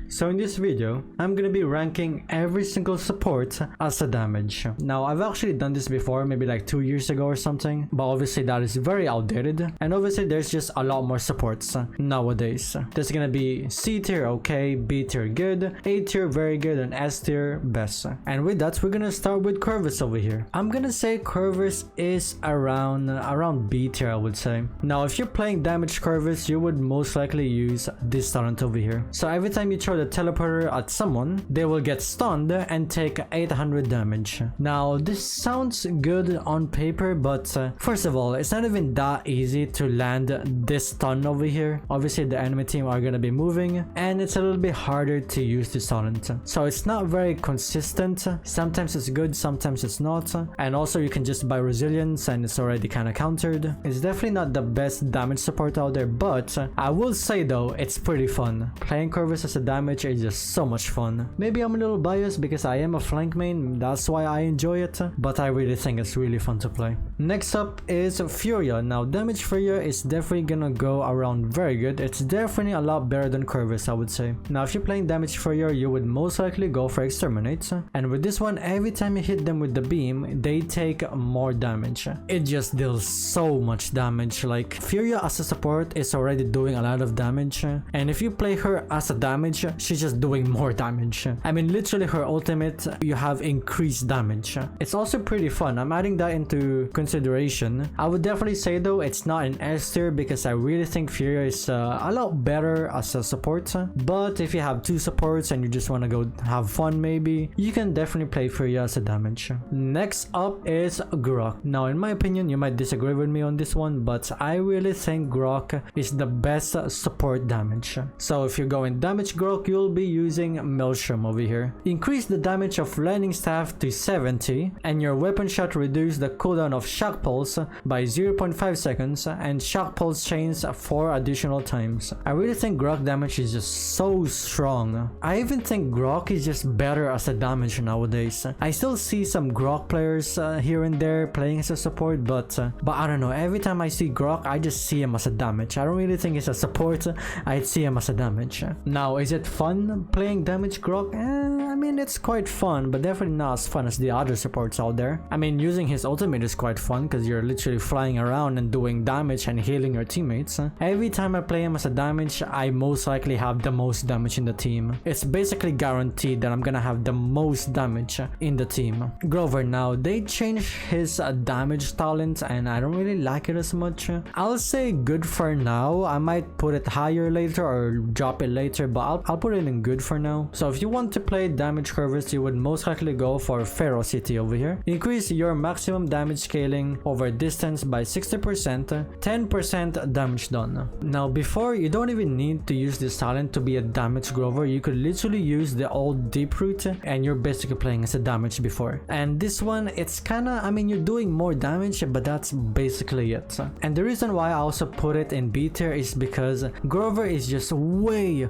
So in this video, I'm gonna be ranking every single support as a damage. Now I've actually done this before, maybe like 2 years ago or something, but obviously that is very outdated, and obviously there's just a lot more supports nowadays. There's gonna be C tier okay, B tier good, A tier very good, and S tier best. And with that, we're gonna start with KirbZM over here. I'm gonna say KirbZM is around B tier, I would say. Now if you're playing damage KirbZM, you would most likely use this talent over here. So every time you throw the teleporter at someone, they will get stunned and take 800 damage. Now this sounds good on paper, but first of all, it's not even that easy to land this stun over here. Obviously the enemy team are gonna be moving, and it's a little bit harder to use this talent. So it's not very consistent. Sometimes it's good, sometimes it's not. And also you can just buy resilience and it's already kind of countered. It's definitely not the best damage support out there, but I will say though, it's pretty fun. Playing KirbZM as a damage is just so much fun. Maybe I'm a little biased because I am a flank main, that's why I enjoy it, but I really think it's really fun to play. Next up is Furia. Now damage Furia is definitely gonna go around very good. It's definitely a lot better than KirbZM, I would say. Now if you're playing damage Furia, you would most likely go for Exterminate, and with this one, every time you hit them with the beam, they take more damage. It just deals so much damage. Like Furia as a support is already doing a lot of damage, and if you play her as a damage, she's just doing more damage. I mean literally her ultimate, you have increased damage. It's also pretty fun. I'm adding that into consideration. I would definitely say though it's not an S tier because I really think Furia is a lot better as a support, but if you have two supports and you just want to go have fun, maybe you can definitely play Furia as a damage. Next up is Grog. Now in my opinion, you might disagree with me on this one, but I really think Grog is the best support damage. So if you're going damage Grog, you'll be using Maelstrom over here. Increase the damage of Lightning Staff to 70, and your weapon shot reduce the cooldown of Shock Pulse by 0.5 seconds and Shock Pulse chains 4 additional times. I really think Grog damage is just so strong. I even think Grog is just better as a damage nowadays. I still see some Grog players here and there playing as a support, but I don't know, every time I see Grog, I just see him as a damage. I don't really think it's a support, I see him as a damage. Now, is it fun playing damage Grog? I mean, it's quite fun, but definitely not as fun as the other supports out there. I mean, using his ultimate is quite fun because you're literally flying around and doing damage and healing your teammates. Every time I play him as a damage, I most likely have the most damage in the team. It's basically guaranteed that I'm gonna have the most damage in the team. Grover, now they changed his damage talent and I don't really like it as much. I'll say good for now. I might put it higher later or drop it later, but I'll put it in good for now. So if you want to play damage KirbZM, you would most likely go for Ferocity over here. Increase your maximum damage scaling over distance by 60%, 10% damage done. Now before, you don't even need to use this talent to be a damage Grover. You could literally use the old deep root and you're basically playing as a damage before. And this one, it's kinda, I mean, you're doing more damage, but that's basically it. And the reason why I also put it in B tier is because Grover is just way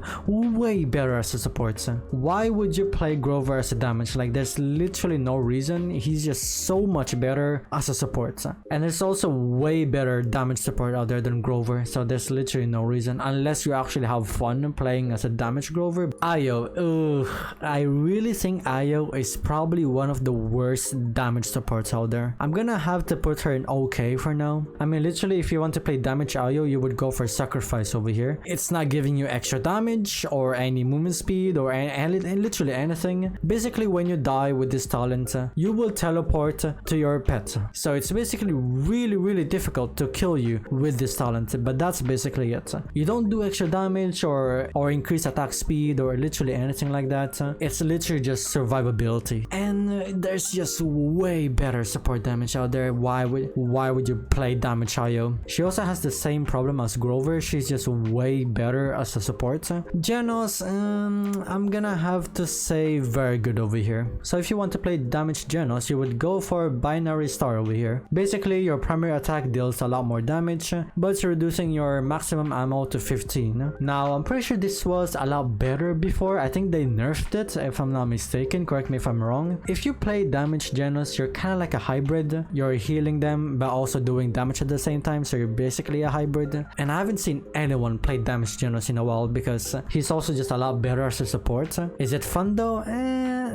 better as a support. Why would you play Grover as a damage? Like there's literally no reason. He's just so much better as a support. And there's also way better damage support out there than Grover, so there's literally no reason unless you actually have fun playing as a damage Grover. Io, I really think Io is probably one of the worst damage supports out there. I'm gonna have to put her in okay for now. I mean literally if you want to play damage Io, you would go for Sacrifice over here. It's not giving you extra damage or any movement speed or literally anything. Basically when you die with this talent, you will teleport to your pet. So it's basically really difficult to kill you with this talent, but that's basically it. You don't do extra damage or increase attack speed or literally anything like that. It's literally just survivability. And there's just way better support damage out there. Why would you play damage Io? She also has the same problem as Grover. She's just way better as a support. Genus, I'm gonna have to say very good over here. So if you want to play damage Genus, you would go for Binary Star over here. Basically your primary attack deals a lot more damage, but it's reducing your maximum ammo to 15. Now I'm pretty sure this was a lot better before. I think they nerfed it if I'm not mistaken, correct me if I'm wrong. If you play damage Genus, you're kind of like a hybrid. You're healing them but also doing damage at the same time, so you're basically a hybrid. And I haven't seen anyone play damage Genus in a while because he's also just just a lot better as a support. Is it fun though?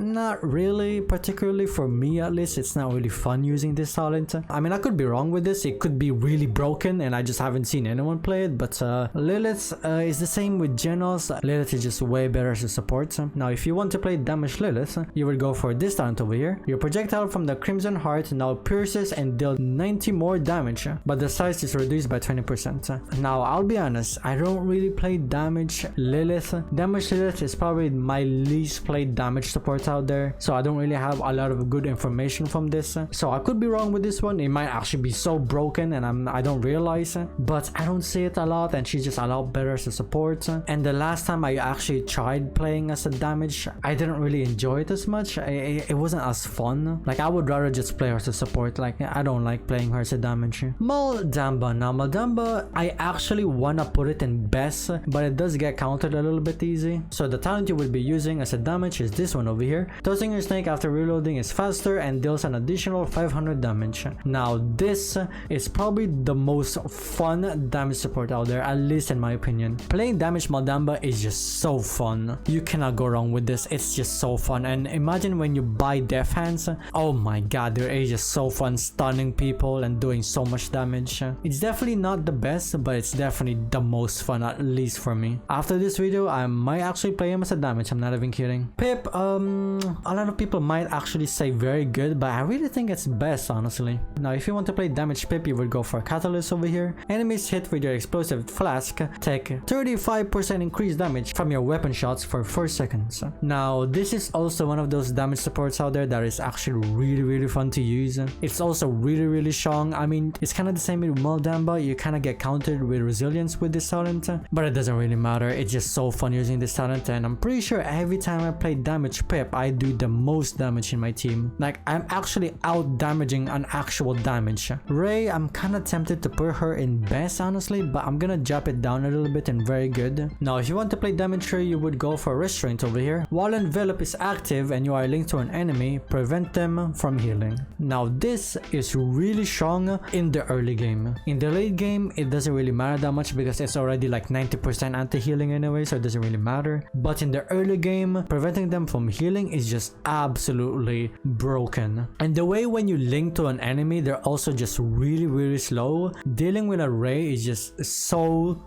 Not really, particularly for me at least. It's not really fun using this talent. I mean, I could be wrong with this. It could be really broken and I just haven't seen anyone play it, but Lilith is the same with Genus. Lilith is just way better as a support. Now, if you want to play damage Lilith, you would go for this talent over here. Your projectile from the Crimson Heart now pierces and deals 90 more damage, but the size is reduced by 20%. Now, I'll be honest, I don't really play damage Lilith. Damage Lilith is probably my least played damage support out there, so I don't really have a lot of good information from this. So I could be wrong with this one. It might actually be so broken and I don't realize, but I don't see it a lot, and she's just a lot better as a support. And the last time I actually tried playing as a damage, I didn't really enjoy it as much. It wasn't as fun. Like, I would rather just play her as a support. Like, I don't like playing her as a damage. Modamba. Now, Modamba, I actually wanna put it in best, but it does get countered a little bit easy. So the talent you will be using as a damage is this one over here. Tossing your snake after reloading is faster and deals an additional 500 damage. Now, this is probably the most fun damage support out there, at least in my opinion. Playing damage Modamba is just so fun. You cannot go wrong with this. It's just so fun. And imagine when you buy Death Hands. Oh my god, their age is so fun, stunning people and doing so much damage. It's definitely not the best, but it's definitely the most fun, at least for me. After this video, I might actually play him as a damage. I'm not even kidding. Pip, a lot of people might actually say very good, but I really think it's best, honestly. Now, if you want to play damage Pip, you would go for Catalyst over here. Enemies hit with your explosive flask take 35% increased damage from your weapon shots for 4 seconds. Now, this is also one of those damage supports out there that is actually really fun to use. It's also really strong. I mean, it's kind of the same with Modamba. You kind of get countered with resilience with this talent, but it doesn't really matter. It's just so fun using this talent, and I'm pretty sure every time I play damage Pip, I do the most damage in my team. Like, I'm actually out damaging an actual damage. Ray, I'm kind of tempted to put her in best, honestly, but I'm gonna drop it down a little bit in very good. Now, if you want to play damage Ray, you would go for Restraint over here. While Envelop is active and you are linked to an enemy, prevent them from healing. Now, this is really strong in the early game. In the late game, it doesn't really matter that much because it's already like 90% anti-healing anyway, so it doesn't really matter. But in the early game, preventing them from healing is just absolutely broken. And the way when you link to an enemy, they're also just really slow. Dealing with a Ray is just so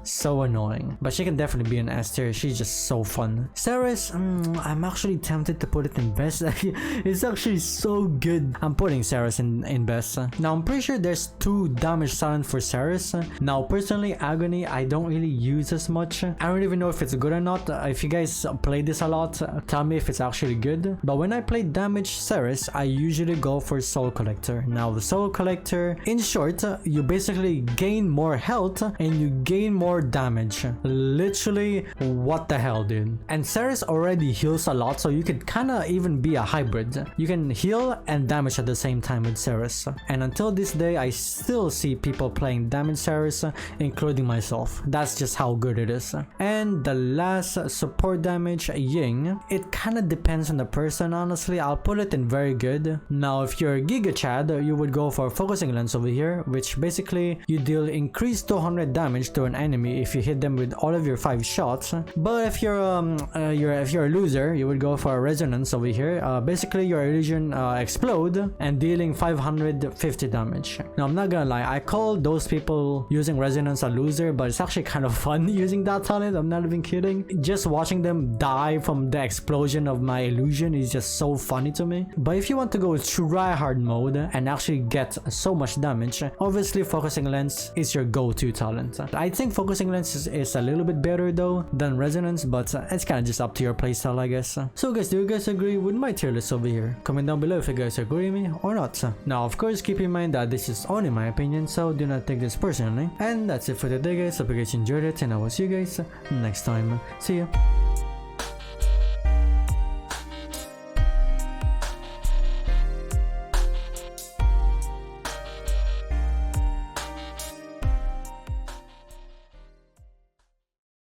annoying. But she can definitely be an S tier. She's just so fun. Saracen, I'm actually tempted to put it in best. It's actually so good. I'm putting Saracen in best. Now, I'm pretty sure there's 2 damage talent for Saracen. Now, personally, Agony, I don't really use as much. I don't even know if it's good or not. If you guys play this a lot, tell me if it's actually good. But when I play damage Saracen, I usually go for Soul Collector. Now, the Soul Collector, in short, you basically gain more health and you gain more damage. Literally, what the hell, dude? And Saracen already heals a lot, so you could kind of even be a hybrid. You can heal and damage at the same time with Saracen. And until this day, I still see people playing damage Saracen, including myself. That's just how good it is. And the last support damage, Ying, it kind of depends on the person, honestly. I'll put it in very good. Now, if you're Giga Chad, you would go for Focusing Lens over here, which basically you deal increased 200 damage to an enemy if you hit them with all of your 5 shots. But if you're a loser, you would go for Resonance over here. Basically, your illusion explode and dealing 550 damage. Now, I'm not gonna lie, I call those people using Resonance a loser, but it's actually kind of fun using that talent. I'm not even kidding. Just watching them die from the explosion of my illusion is just so funny to me. But if you want to go try hard mode and actually get so much damage, obviously Focusing Lens is your go-to talent. I think Focusing Lens is a little bit better though than Resonance, but it's kind of just up to your playstyle, I guess. So guys, do you guys agree with my tier list over here? Comment down below if you guys agree with me or not. Now, of course, keep in mind that this is only my opinion, so do not take this personally. And that's it for today, guys. Hope you guys enjoyed it, and I will see you guys next time. See ya.